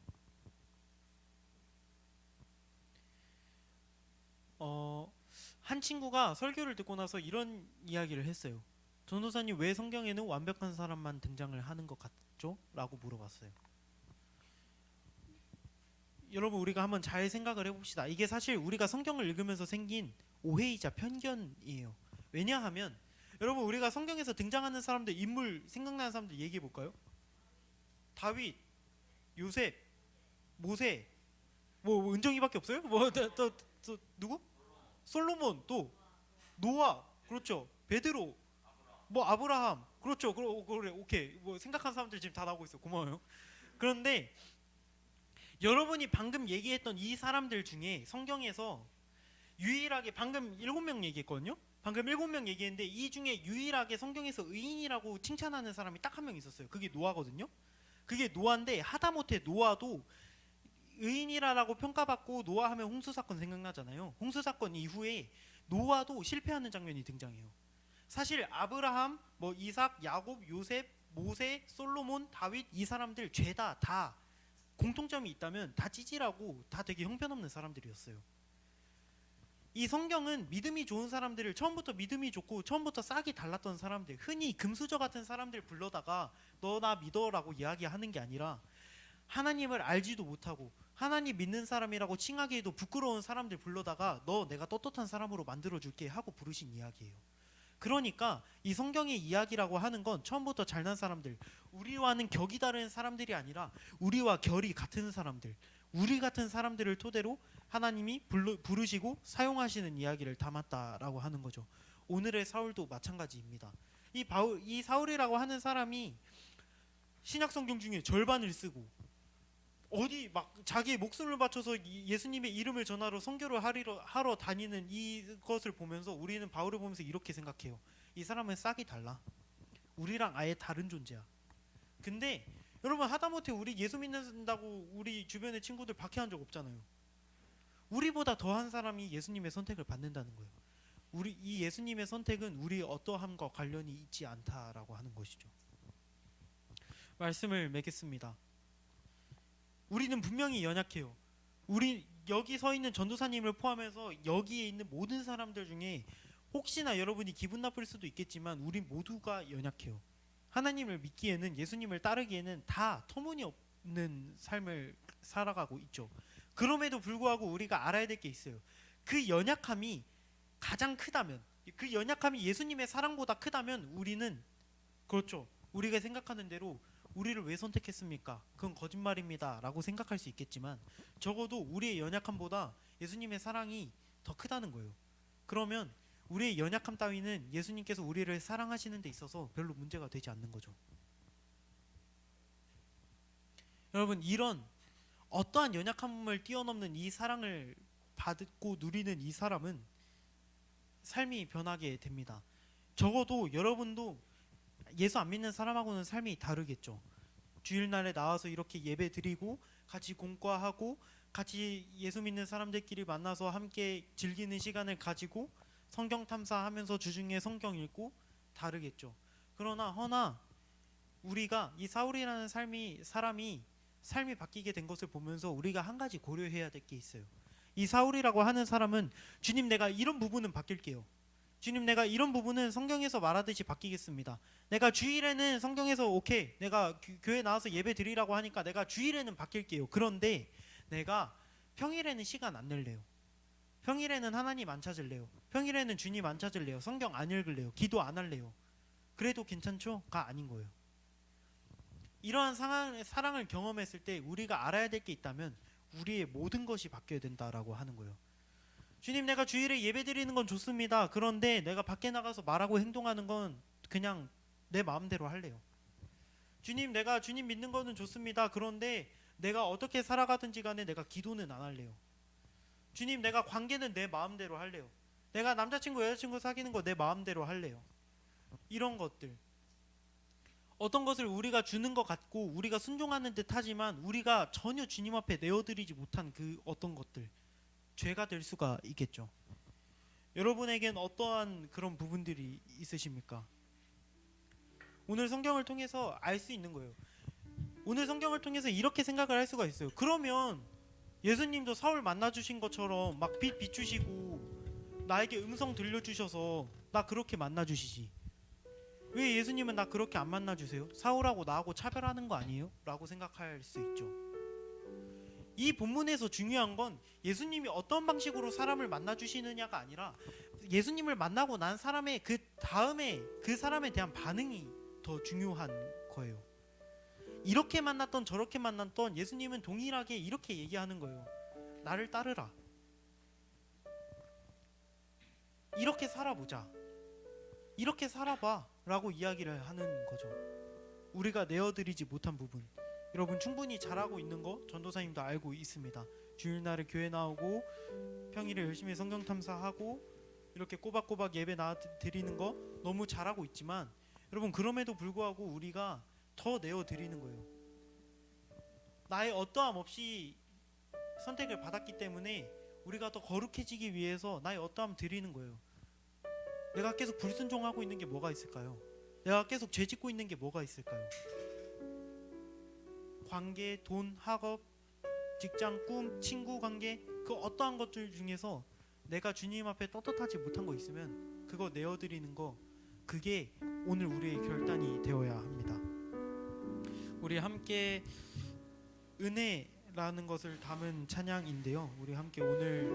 한 친구가 설교를 듣고 나서 이런 이야기를 했어요. 전도사님 왜 성경에는 완벽한 사람만 등장을 하는 것 같죠? 라고 물어봤어요. 여러분 우리가 한번 잘 생각을 해봅시다. 이게 사실 우리가 성경을 읽으면서 생긴 오해이자 편견이에요. 왜냐하면 여러분 우리가 성경에서 등장하는 사람들 인물 생각나는 사람들 얘기해 볼까요? 다윗, 요셉, 모세, 뭐 은정이밖에 없어요? 또 누구? 솔로몬, 또 노아, 그렇죠. 베드로, 뭐 아브라함, 그렇죠. 그래, 오케이. 뭐 생각한 사람들 지금 다 나오고 있어. 고마워요. 그런데 여러분이 방금 얘기했던 이 사람들 중에 성경에서 유일하게 방금 7명 얘기했거든요. 방금 7명 얘기했는데 이 중에 유일하게 성경에서 의인이라고 칭찬하는 사람이 딱 한 명 있었어요. 그게 노아거든요. 그게 노아인데 하다못해 노아도 의인이라고 평가받고 노아 하면 홍수 사건 생각나잖아요. 홍수 사건 이후에 노아도 실패하는 장면이 등장해요. 사실 아브라함, 뭐 이삭, 야곱, 요셉, 모세, 솔로몬, 다윗 이 사람들 죄다 다 공통점이 있다면 다 찌질하고 다 되게 형편없는 사람들이었어요. 이 성경은 믿음이 좋은 사람들을 처음부터 믿음이 좋고 처음부터 싹이 달랐던 사람들, 흔히 금수저 같은 사람들 불러다가 너 나 믿어라고 이야기하는 게 아니라 하나님을 알지도 못하고 하나님 믿는 사람이라고 칭하기에도 부끄러운 사람들 불러다가 너 내가 떳떳한 사람으로 만들어줄게 하고 부르신 이야기예요. 그러니까 이 성경의 이야기라고 하는 건 처음부터 잘난 사람들, 우리와는 격이 다른 사람들이 아니라 우리와 결이 같은 사람들, 우리 같은 사람들을 토대로 하나님이 부르시고 사용하시는 이야기를 담았다라고 하는 거죠. 오늘의 사울도 마찬가지입니다. 이 사울이라고 하는 사람이 신약 성경 중에 절반을 쓰고 어디 막 자기의 목숨을 바쳐서 예수님의 이름을 전하러 선교를 하러 다니는 이것을 보면서 우리는 바울을 보면서 이렇게 생각해요. 이 사람은 싹이 달라. 우리랑 아예 다른 존재야. 근데 여러분 하다못해 우리 예수 믿는다고 우리 주변의 친구들 박해한 적 없잖아요. 우리보다 더한 사람이 예수님의 선택을 받는다는 거예요. 이 예수님의 선택은 우리의 어떠함과 관련이 있지 않다라고 하는 것이죠. 말씀을 맺겠습니다. 우리는 분명히 연약해요. 우리 여기 서 있는 전도사님을 포함해서 여기에 있는 모든 사람들 중에 혹시나 여러분이 기분 나쁠 수도 있겠지만 우리 모두가 연약해요. 하나님을 믿기에는 예수님을 따르기에는 다 터무니없는 삶을 살아가고 있죠. 그럼에도 불구하고 우리가 알아야 될 게 있어요. 그 연약함이 가장 크다면, 그 연약함이 예수님의 사랑보다 크다면 우리는 그렇죠. 우리가 생각하는 대로 우리를 왜 선택했습니까? 그건 거짓말입니다 라고 생각할 수 있겠지만 적어도 우리의 연약함보다 예수님의 사랑이 더 크다는 거예요. 그러면 우리의 연약함 따위는 예수님께서 우리를 사랑하시는 데 있어서 별로 문제가 되지 않는 거죠. 여러분 이런 어떠한 연약함을 뛰어넘는 이 사랑을 받고 누리는 이 사람은 삶이 변하게 됩니다. 적어도 여러분도 예수 안 믿는 사람하고는 삶이 다르겠죠. 주일날에 나와서 이렇게 예배 드리고 같이 공과하고 같이 예수 믿는 사람들끼리 만나서 함께 즐기는 시간을 가지고 성경 탐사하면서 주중에 성경 읽고 다르겠죠. 허나 우리가 이 사울이라는 사람이 삶이 바뀌게 된 것을 보면서 우리가 한 가지 고려해야 될 게 있어요. 이 사울이라고 하는 사람은 주님, 내가 이런 부분은 바뀔게요. 주님, 내가 이런 부분은 성경에서 말하듯이 바뀌겠습니다. 내가 주일에는 성경에서 오케이, 내가 교회 나와서 예배 드리라고 하니까 내가 주일에는 바뀔게요. 그런데 내가 평일에는 시간 안 낼래요. 평일에는 하나님 안 찾을래요. 평일에는 주님 안 찾을래요. 성경 안 읽을래요. 기도 안 할래요. 그래도 괜찮죠?가 아닌 거예요. 이러한 사랑을 경험했을 때 우리가 알아야 될 게 있다면 우리의 모든 것이 바뀌어야 된다라고 하는 거예요. 주님, 내가 주일에 예배 드리는 건 좋습니다. 그런데 내가 밖에 나가서 말하고 행동하는 건 그냥 내 마음대로 할래요. 주님, 내가 주님 믿는 거는 좋습니다. 그런데 내가 어떻게 살아가든지 간에 내가 기도는 안 할래요. 주님, 내가 관계는 내 마음대로 할래요. 내가 남자친구 여자친구 사귀는 거 내 마음대로 할래요. 이런 것들, 어떤 것을 우리가 주는 것 같고 우리가 순종하는 듯 하지만 우리가 전혀 주님 앞에 내어드리지 못한 그 어떤 것들, 죄가 될 수가 있겠죠. 여러분에겐 어떠한 그런 부분들이 있으십니까? 오늘 성경을 통해서 알 수 있는 거예요. 오늘 성경을 통해서 이렇게 생각을 할 수가 있어요. 그러면 예수님도 사울 만나주신 것처럼 막 빛 비추시고 나에게 음성 들려주셔서 나 그렇게 만나주시지, 왜 예수님은 나 그렇게 안 만나주세요? 사울하고 나하고 차별하는 거 아니에요? 라고 생각할 수 있죠. 이 본문에서 중요한 건 예수님이 어떤 방식으로 사람을 만나주시느냐가 아니라 예수님을 만나고 난 사람의 그 다음에 그 사람에 대한 반응이 더 중요한 거예요. 이렇게 만났던 저렇게 만났던 예수님은 동일하게 이렇게 얘기하는 거예요. 나를 따르라. 이렇게 살아보자. 이렇게 살아봐 라고 이야기를 하는 거죠. 우리가 내어드리지 못한 부분, 여러분 충분히 잘하고 있는 거 전도사님도 알고 있습니다. 주일날에 교회 나오고 평일에 열심히 성경 탐사하고 이렇게 꼬박꼬박 예배 드리는 거 너무 잘하고 있지만 여러분, 그럼에도 불구하고 우리가 더 내어드리는 거예요. 나의 어떠함 없이 선택을 받았기 때문에 우리가 더 거룩해지기 위해서 나의 어떠함 드리는 거예요. 내가 계속 불순종하고 있는 게 뭐가 있을까요? 내가 계속 죄짓고 있는 게 뭐가 있을까요? 관계, 돈, 학업, 직장, 꿈, 친구 관계, 그 어떠한 것들 중에서 내가 주님 앞에 떳떳하지 못한 거 있으면 그거 내어드리는 거, 그게 오늘 우리의 결단이 되어야 합니다. 우리 함께 은혜라는 것을 담은 찬양인데요, 우리 함께 오늘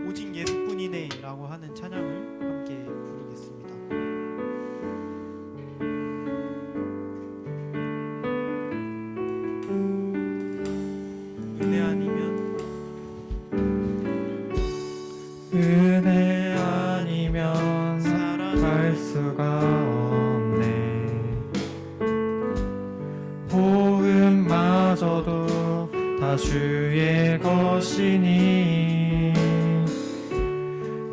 오직 예수뿐이네 라고 하는 찬양을 함께 부르겠습니다. 은혜 아니면 살아갈 수가 없네. 복음마저도 다 주의 것이니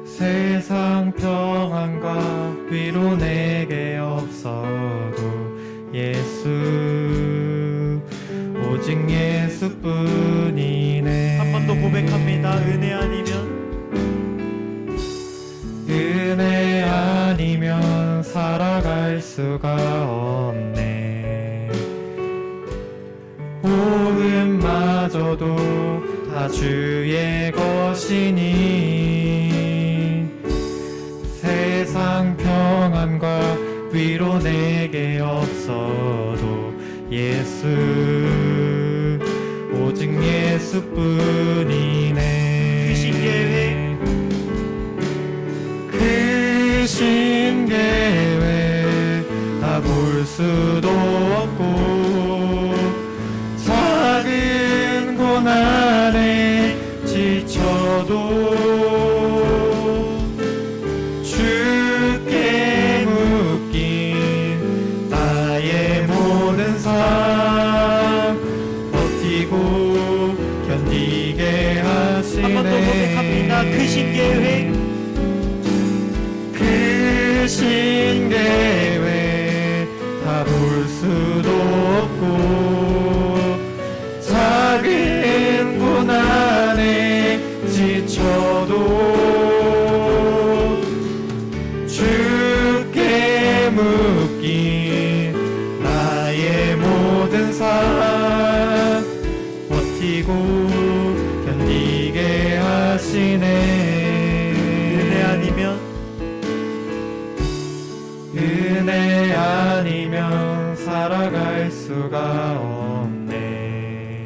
세상 평안과 위로 내게 없어도 예수, 오직 예수뿐이네. 한 번 더 고백합니다. 은혜 아니면 살아갈 수가 없네. 복음마저도 다 주의 것이니 세상 평안과 위로 내게 없어도 예수, 오직 예수뿐이네. 크신 계획 다 볼 수도 없고 작은 고난에 지쳐도 주께 묶인 나의 모든 삶 버티고 견디게 하시네. 한 번 더 고백합니다. 크신 계획, 크신 계획 수도 없고 작은 고난에 지쳐도 주께 묶인 나의 모든 삶 버티고 견디게 하시네. 은혜 아니면 살아갈 수가 없네.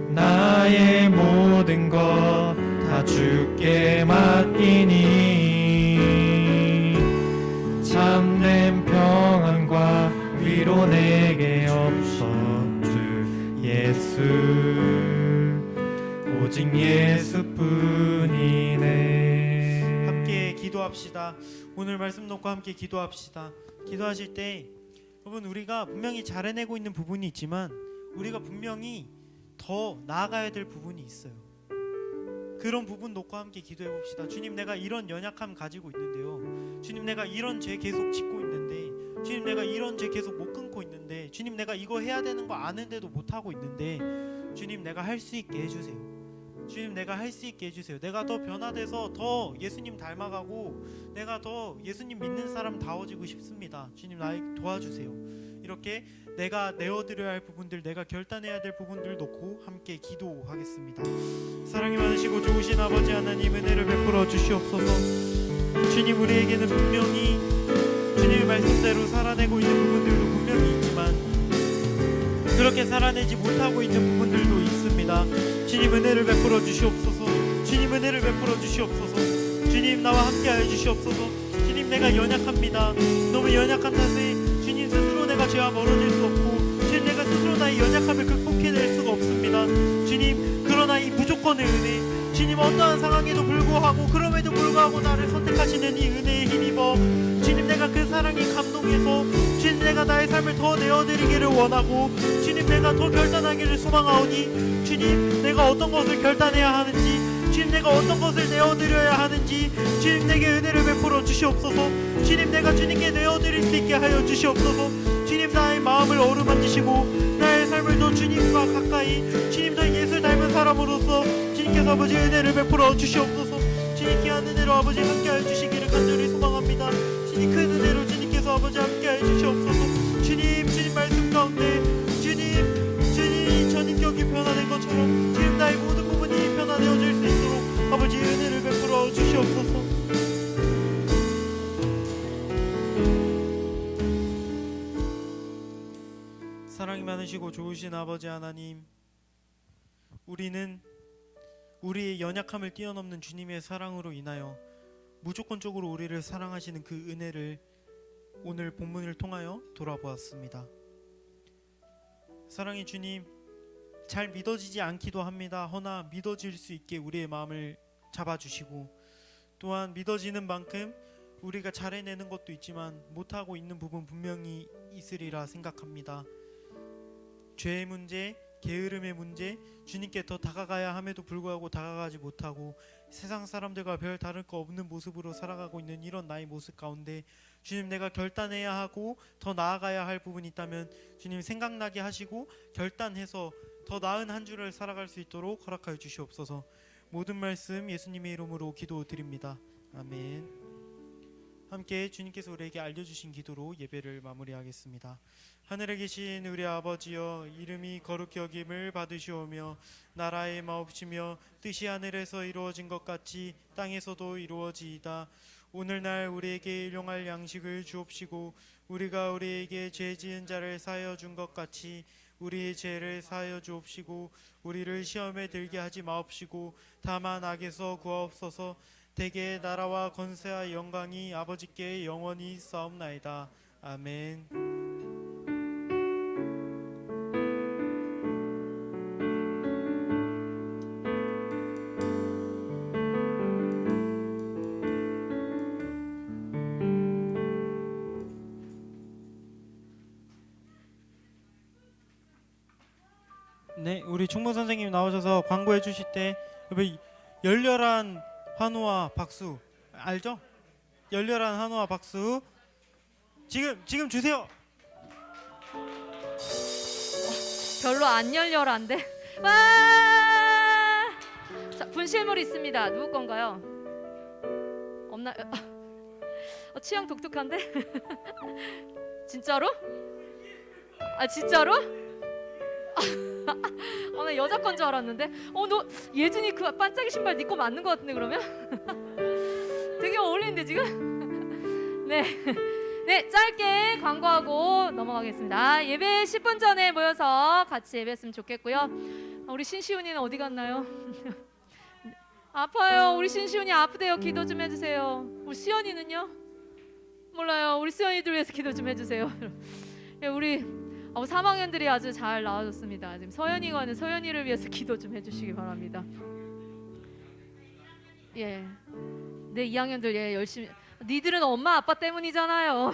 나의 모든 것 다 주께 맡기니 참된 평안과 위로 내게 없어 주 예수 오직 예수뿐이네. 함께 기도합시다. 오늘 말씀 놓고 함께 기도합시다. 기도하실 때 여러분, 우리가 분명히 잘 해내고 있는 부분이 있지만 우리가 분명히 더 나아가야 될 부분이 있어요. 그런 부분 놓고 함께 기도해 봅시다. 주님, 내가 이런 연약함 가지고 있는데요. 주님, 내가 이런 죄 계속 짓고 있는데, 주님, 내가 이런 죄 계속 못 끊고 있는데, 주님, 내가 이거 해야 되는 거 아는데도 못 하고 있는데, 주님, 내가 할 수 있게 해주세요. 주님, 내가 할 수 있게 해주세요. 내가 더 변화돼서 더 예수님 닮아가고 내가 더 예수님 믿는 사람 다워지고 싶습니다. 주님, 나 도와주세요. 이렇게 내가 내어드려야 할 부분들, 내가 결단해야 될 부분들 놓고 함께 기도하겠습니다. 사랑이 많으시고 좋으신 아버지 하나님, 은혜를 베풀어 주시옵소서. 주님, 우리에게는 분명히 주님의 말씀대로 살아내고 있는 부분들도 분명히 있지만 그렇게 살아내지 못하고 있는 부분들도 있습니다. 주님, 은혜를 베풀어 주시옵소서. 주님, 은혜를 베풀어 주시옵소서. 주님, 나와 함께하여 주시옵소서. 주님, 내가 연약합니다. 너무 연약한 탓에 주님, 스스로 내가 죄와 멀어질 수 없고 주님, 내가 스스로 나의 연약함을 극복해낼 수가 없습니다. 주님, 그러나 이 무조건의 은혜, 주님, 어떠한 상황에도 불구하고 그럼에도 불구하고 나를 선택하시는 이 은혜에 힘입어 주님, 내가 그 사랑에 감동해서 주님, 내가 나의 삶을 더 내어드리기를 원하고 주님, 내가 더 결단하기를 소망하오니 주님, 내가 어떤 것을 결단해야 하는지, 주님, 내가 어떤 것을 내어드려야 하는지 주님, 내게 은혜를 베풀어 주시옵소서. 주님, 내가 주님께 내어드릴 수 있게 하여 주시옵소서. 주님, 나의 마음을 어루만지시고 나의 삶을 더 주님과 가까이 주님, 더 예수 닮은 사람으로서 주님께서 아버지 은혜를 베풀어 주시옵소서. 주님, 귀한 은혜로 아버지 함께하여 주시기를 간절히 소망합니다. 주님, 큰 은혜로 주님께서 아버지 함께하여 주시옵소서. 주님, 주님 말씀 가운데 주님, 전 인격이 변화된 것처럼 주님, 나의 모든 부분이 변화되어질 수 있도록 아버지 은혜를 베풀어 주시옵소서. 사랑이 많으시고 좋으신 아버지 하나님, 우리는 우리의 연약함을 뛰어넘는 주님의 사랑으로 인하여 무조건적으로 우리를 사랑하시는 그 은혜를 오늘 본문을 통하여 돌아보았습니다. 사랑의 주님, 잘 믿어지지 않기도 합니다. 허나 믿어질 수 있게 우리의 마음을 잡아주시고 또한 믿어지는 만큼 우리가 잘 해내는 것도 있지만 못하고 있는 부분 분명히 있으리라 생각합니다. 죄의 문제, 게으름의 문제, 주님께 더 다가가야 함에도 불구하고 다가가지 못하고 세상 사람들과 별 다를 거 없는 모습으로 살아가고 있는 이런 나의 모습 가운데 주님, 내가 결단해야 하고 더 나아가야 할 부분이 있다면 주님, 생각나게 하시고 결단해서 더 나은 한 주를 살아갈 수 있도록 허락하여 주시옵소서. 모든 말씀 예수님의 이름으로 기도드립니다. 아멘. 함께 주님께서 우리에게 알려주신 기도로 예배를 마무리하겠습니다. 하늘에 계신 우리 아버지여, 이름이 거룩히 여김을 받으시오며 나라의 마옵시며 뜻이 하늘에서 이루어진 것 같이 땅에서도 이루어지이다. 오늘날 우리에게 일용할 양식을 주옵시고 우리가 우리에게 죄 지은 자를 사하여 준 것 같이 우리의 죄를 사하여 주옵시고 우리를 시험에 들게 하지 마옵시고 다만 악에서 구하옵소서. 대개 나라와 권세와 영광이 아버지께 영원히 싸움나이다. 아멘. 네, 우리 충무 선생님 나오셔서 광고해 주실 때 열렬한 환호와 박수 알죠? 열렬한 환호와 박수 지금 주세요. 별로 안 열렬한데. 와! 자, 분실물 있습니다. 누구 건가요? 없나요? 취향 독특한데? 진짜로? 아 진짜로? 나 여자 건 줄 알았는데. 너 예준이 그 반짝이 신발 네 거 맞는 거 같은데 그러면? 되게 어울리는데 지금? 네. 네, 짧게 광고하고 넘어가겠습니다. 예배 10분 전에 모여서 같이 예배했으면 좋겠고요. 우리 신시훈이는 어디 갔나요? 아파요. 우리 신시훈이 아프대요. 기도 좀 해주세요. 우리 수연이는요? 몰라요. 우리 수연이들 위해서 기도 좀 해주세요. 우리 3학년들이 아주 잘 나와줬습니다. 지금 서연이가 하는 서연이를 위해서 기도 좀 해주시기 바랍니다. 예, 네 2학년들 예 열심히. 니들은 엄마 아빠 때문이잖아요.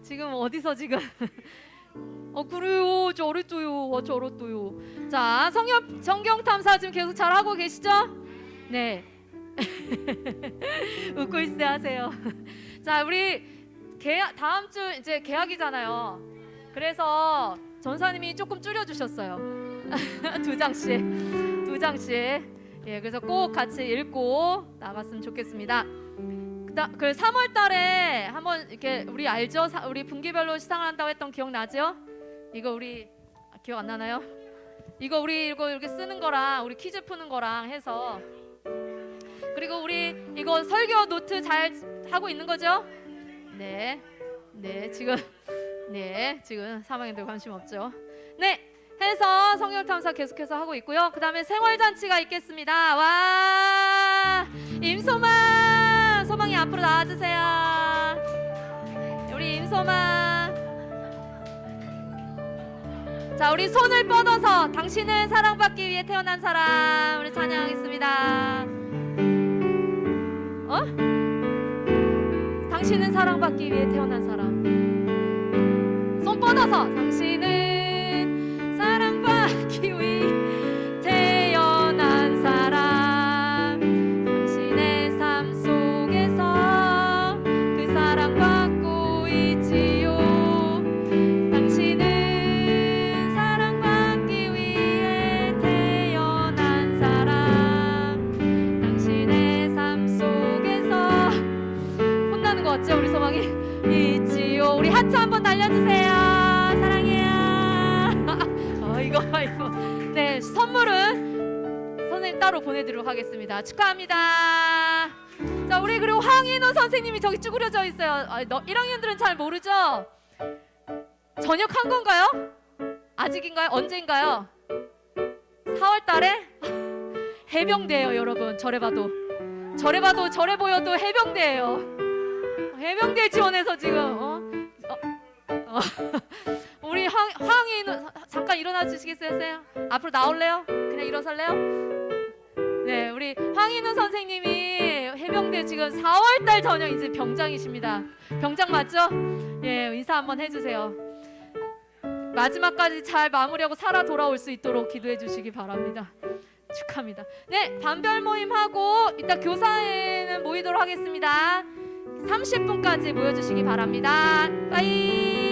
지금 어디서 지금? 그래요. 저랬어요. 저랬어요. 자, 성경 탐사 지금 계속 잘 하고 계시죠? 네. 웃고 있어야 하세요. 자, 우리 다음 주 이제 개학이잖아요. 그래서 전사님이 조금 줄여주셨어요. 2장씩. 예, 그래서 꼭 같이 읽고 나갔으면 좋겠습니다. 그 3월달에 한번 이렇게 우리 알죠? 우리 분기별로 시상을 한다고 했던 기억나죠? 이거 우리 기억 안 나나요? 이거 이렇게 쓰는 거랑 우리 퀴즈 푸는 거랑 해서, 그리고 우리 이거 설교 노트 잘 하고 있는 거죠? 네, 지금 3학년들 관심 없죠? 네, 해서 성경 탐사 계속해서 하고 있고요. 그 다음에 생활잔치가 있겠습니다. 와, 소망이 앞으로 나와주세요. 우리 임소망. 자, 우리 손을 뻗어서 당신은 사랑받기 위해 태어난 사람, 우리 찬양하겠습니다. 당신은 사랑받기 위해 태어난 사람. 손 뻗어서 당신은 사랑받기 위해 태어난 사람. 당신의 삶 속에서 그 사랑받고 있지요. 당신은 사랑받기 위해 태어난 사람. 당신의 삶 속에서 혼나는 거 같죠? 우리 소망이 있지요. 우리 하트 한번 날려주세요. 사랑해요. 이거 네, 선물은 선생님 따로 보내드리도록 하겠습니다. 축하합니다. 자, 우리 그리고 황인호 선생님이 저기 쭈그려져 있어요. 1학년들은 잘 모르죠? 전역한 건가요? 아직인가요? 언제인가요? 4월 달에? 해병대예요, 여러분. 저래 보여도 해병대예요. 해병대 지원해서 지금 우리 황인호 잠깐 일어나 주시겠어요? 앞으로 나올래요? 그냥 일어설래요? 네, 우리 황인우 선생님이 해병대 지금 4월달 전역 이제 병장이십니다. 병장 맞죠? 예, 인사 한번 해주세요. 마지막까지 잘 마무리하고 살아 돌아올 수 있도록 기도해 주시기 바랍니다. 축하합니다. 네, 반별 모임하고 이따 교사에는 모이도록 하겠습니다. 30분까지 모여주시기 바랍니다. 빠이.